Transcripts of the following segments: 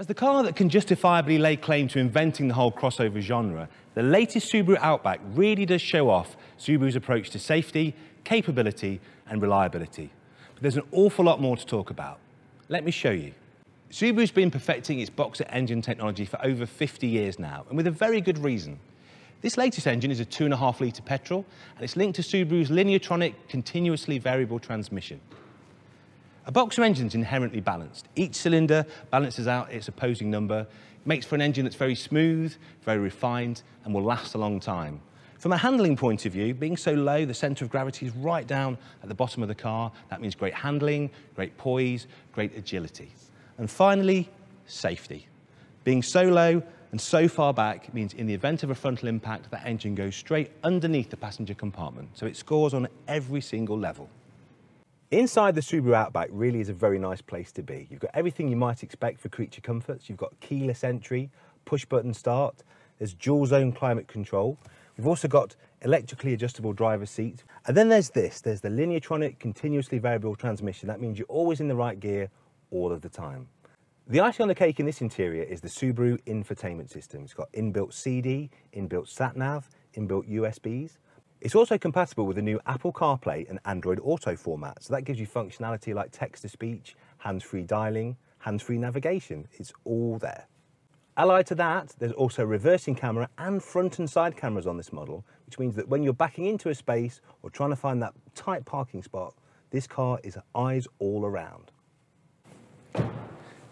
As the car that can justifiably lay claim to inventing the whole crossover genre, the latest Subaru Outback really does show off Subaru's approach to safety, capability and reliability. But there's an awful lot more to talk about. Let me show you. Subaru's been perfecting its boxer engine technology for over 50 years now, and with a very good reason. This latest engine is a 2.5 litre petrol, and it's linked to Subaru's lineartronic continuously variable transmission. A boxer engine is inherently balanced. Each cylinder balances out its opposing number, makes for an engine that's very smooth, very refined, and will last a long time. From a handling point of view, being so low, the centre of gravity is right down at the bottom of the car. That means great handling, great poise, great agility. And finally, safety. Being so low and so far back means in the event of a frontal impact, that engine goes straight underneath the passenger compartment, so it scores on every single level. Inside the Subaru Outback really is a very nice place to be. You've got everything you might expect for creature comforts. You've got keyless entry, push button start, there's dual zone climate control. We've also got electrically adjustable driver's seat. And then there's the lineartronic continuously variable transmission. That means you're always in the right gear all of the time. The icing on the cake in this interior is the Subaru infotainment system. It's got inbuilt CD, inbuilt sat-nav, inbuilt USBs. It's also compatible with the new Apple CarPlay and Android Auto format, so that gives you functionality like text-to-speech, hands-free dialing, hands-free navigation. It's all there. Allied to that, there's also reversing camera and front and side cameras on this model, which means that when you're backing into a space or trying to find that tight parking spot, this car is eyes all around.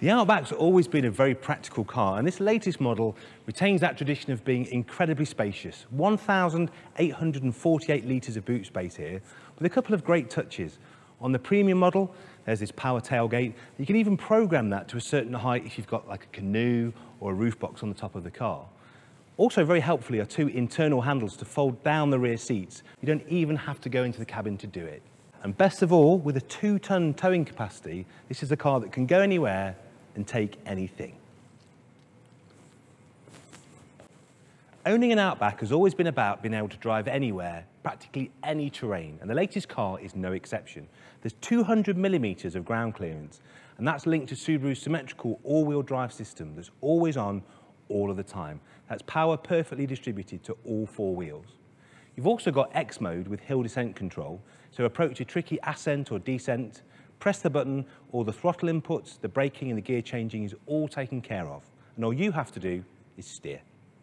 The Outback's always been a very practical car, and this latest model retains that tradition of being incredibly spacious. 1,848 litres of boot space here, with a couple of great touches. On the premium model, there's this power tailgate. You can even program that to a certain height if you've got like a canoe or a roof box on the top of the car. Also very helpfully are two internal handles to fold down the rear seats. You don't even have to go into the cabin to do it. And best of all, with a 2-ton towing capacity, this is a car that can go anywhere and take anything. Owning an Outback has always been about being able to drive anywhere, practically any terrain, and the latest car is no exception. There's 200mm of ground clearance, and that's linked to Subaru's symmetrical all-wheel drive system that's always on all of the time. That's power perfectly distributed to all 4 wheels. You've also got X mode with hill descent control, so approach a tricky ascent or descent, press the button, all the throttle inputs, the braking and the gear changing is all taken care of, and all you have to do is steer.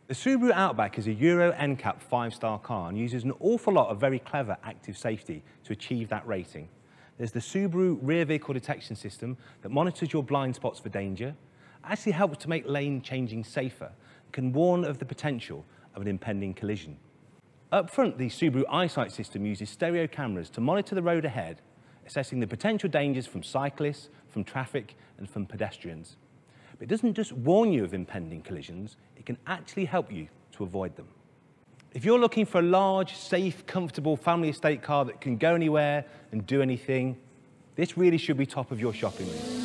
The Subaru Outback is a Euro NCAP 5-star car and uses an awful lot of very clever active safety to achieve that rating. There's the Subaru rear vehicle detection system that monitors your blind spots for danger, actually helps to make lane changing safer, and can warn of the potential of an impending collision. Up front, the Subaru EyeSight system uses stereo cameras to monitor the road ahead, assessing the potential dangers from cyclists, from traffic and from pedestrians. But it doesn't just warn you of impending collisions, it can actually help you to avoid them. If you're looking for a large, safe, comfortable family estate car that can go anywhere and do anything, this really should be top of your shopping list.